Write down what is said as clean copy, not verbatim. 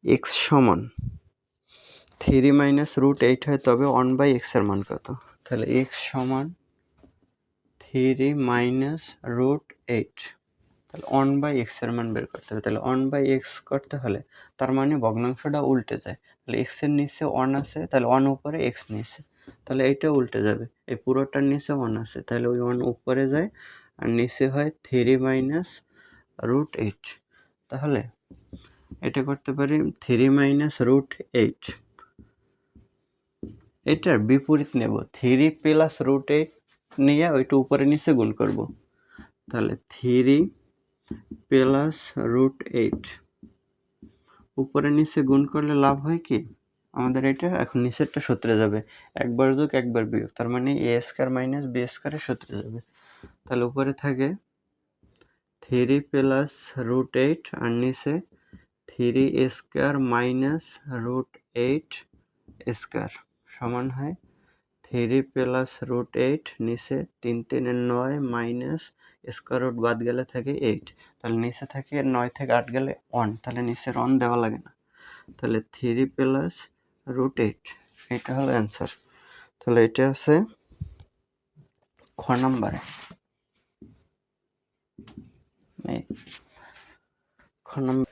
X সমান 3 minus root 8 হয়, তবে 1/x এর মান কত? তাহলে এক্স সমান 3 মাইনাস রুট 8, তাহলে 1/x এর মান বের করতে হবে। তাহলে 1/x করতে হলে তার মানে ভগ্নাংশটা উল্টে যায়। তাহলে x এর নিচে 1 আছে, তাহলে 1 উপরে x নিচে, তাহলে এইটা উল্টে যাবে। এই পুরোটার নিচে 1 আছে, তাহলে ওই 1 উপরে যায় আর নিচে হয় 3 মাইনাস রুট 8। তাহলে এটা করতে পারি 3 মাইনাস রুট 8, এটার বিপরীত নেব, 3 প্লাস রুট 8 নিয়ে ওইটা উপরে নিচে গুণ করব। তাহলে 3 প্লাস রুট 8 উপরে নিচে গুণ করলে লাভ হয় কি, আমাদের এটা এখন নিচেরটা সূত্রে যাবে, একবার যোগ একবার বিয়োগ, তার মানে এ স্কয়ার মাইনাস বি স্কয়ারের সূত্রে যাবে। তাহলে উপরে থাকে 3 প্লাস রুট 8 আর নিচে 3 স্কয়ার মাইনাস রুট 8 স্কয়ার সমান হয় 3 প্লাস রুট 8 নিচে 3 3 9 মাইনাস স্কয়ার রুট বাদ গেলে থাকে 8, তাহলে নিচে থাকে 9 থেকে 8 গেলে 1, তাহলে নিচের 1 দেওয়া লাগে না। তাহলে 3 প্লাস রুট 8, এটা হলো অ্যান্সার। তাহলে এটা আছে খ নাম্বারে। খ নাম্বার